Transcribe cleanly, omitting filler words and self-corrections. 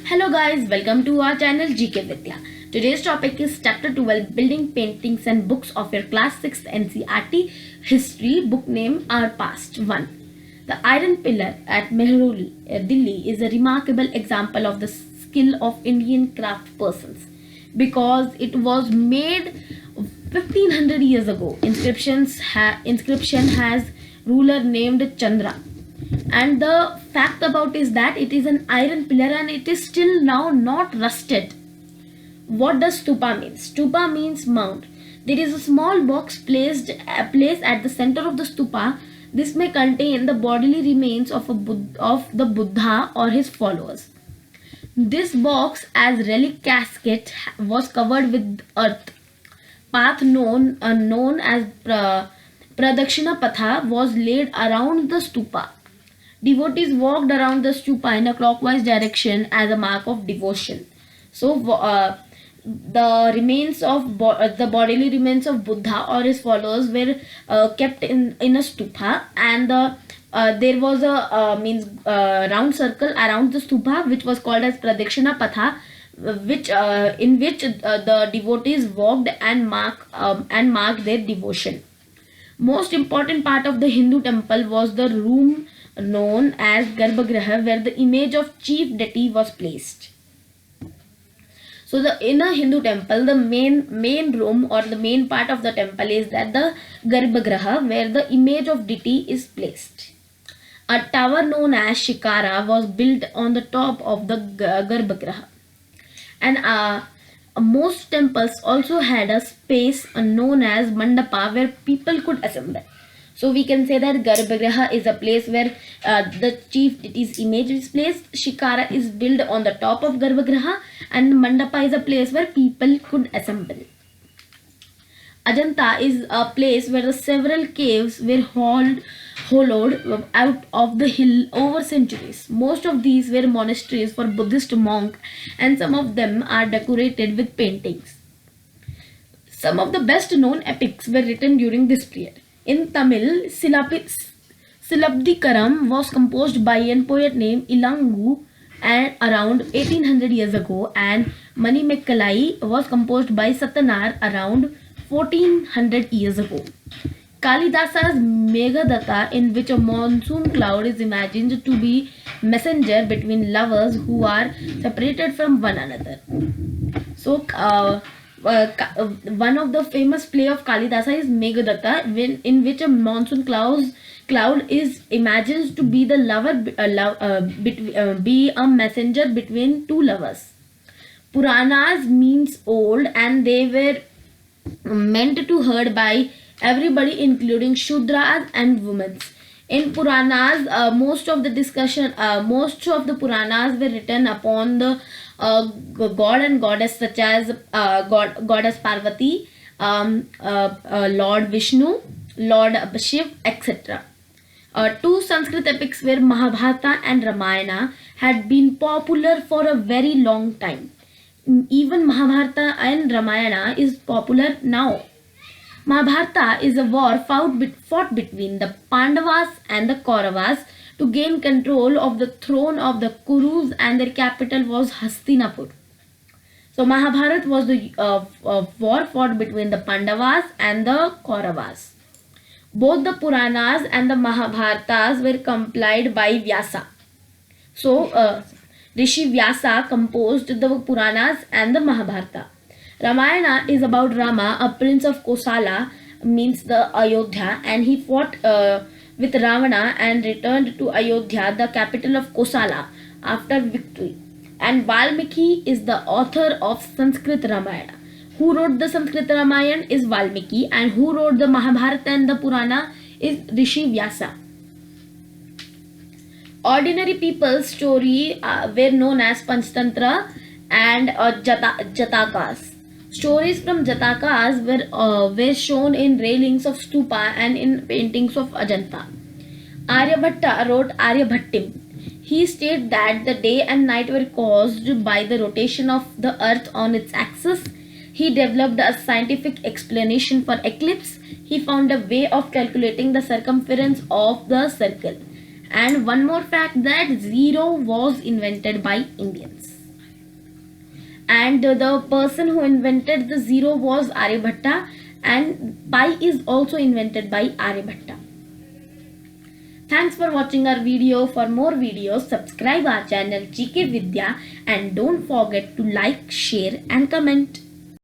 Hello guys, welcome to our channel GK Vidya. Today's topic is chapter 12 Building Paintings and Books of your class 6th NCERT History, book name Our Past 1. The Iron Pillar at Mehrauli, Delhi is a remarkable example of the skill of Indian craft persons because it was made 1500 years ago. Inscription has ruler named Chandra, and the fact about is that it is an iron pillar and it is still now not rusted. What does stupa mean? Stupa means mound. There is a small box placed at the center of the stupa. This may contain the bodily remains of the Buddha or his followers. This box as relic casket was covered with earth. Path known as Pradakshina Patha was laid around the stupa. Devotees walked around the stupa in a clockwise direction as a mark of devotion. So the remains of the bodily remains of Buddha or his followers were kept in a stupa, and there was a round circle around the stupa which was called as Pradakshina Patha, in which the devotees walked and marked their devotion. Most important part of the Hindu temple was the room known as Garbhagriha, where the image of chief deity was placed. So in a Hindu temple, the main room or the main part of the temple is that the Garbhagriha, where the image of deity is placed. A tower known as Shikara was built on the top of the Garbhagriha. And most temples also had a space known as Mandapa where people could assemble. So we can say that Garbhagriha is a place where the chief deity's image is placed. Shikara is built on the top of Garbhagriha, and Mandapa is a place where people could assemble. Ajanta is a place where the several caves were hollowed out of the hill over centuries. Most of these were monasteries for Buddhist monks, and some of them are decorated with paintings. Some of the best known epics were written during this period. In Tamil, Silabdikaram was composed by a poet named Ilangu around 1800 years ago, and Manimekkalai was composed by Satanar around 1400 years ago. Kalidasa's Meghadatta, in which a monsoon cloud is imagined to be messenger between lovers who are separated from one another. So one of the famous play of Kalidasa is Meghadatta, in which a monsoon cloud is imagined to be the lover, be a messenger between two lovers. Puranas means old, and they were meant to heard by everybody, including Shudras and women. In Puranas, most of the Puranas were written upon the god and goddess, such as goddess Parvati, Lord Vishnu, Lord Shiv, etc. Two Sanskrit epics where Mahabharata and Ramayana had been popular for a very long time. Even Mahabharata and Ramayana is popular now. Mahabharata is a war fought between the Pandavas and the Kauravas to gain control of the throne of the Kurus, and their capital was Hastinapur. So Mahabharata was the war fought between the Pandavas and the Kauravas. Both the Puranas and the Mahabharatas were compiled by Vyasa. So Rishi Vyasa composed the Puranas and the Mahabharata. Ramayana is about Rama, a prince of Kosala, means the Ayodhya, and he fought with Ravana and returned to Ayodhya, the capital of Kosala, after victory. And Valmiki is the author of Sanskrit Ramayana. Who wrote the Sanskrit Ramayana is Valmiki, and who wrote the Mahabharata and the Purana is Rishi Vyasa. Ordinary people's story were known as Panchtantra and Jatakas. Stories from Jatakas were shown in railings of stupa and in paintings of Ajanta. Aryabhatta wrote Aryabhattim. He stated that the day and night were caused by the rotation of the earth on its axis. He developed a scientific explanation for eclipse. He found a way of calculating the circumference of the circle. And one more fact, that zero was invented by Indians. and the person who invented the zero was Aryabhatta, and pi is also invented by Aryabhatta. Thanks for watching our video. For more videos, subscribe our channel GK Vidya and don't forget to like, share and comment.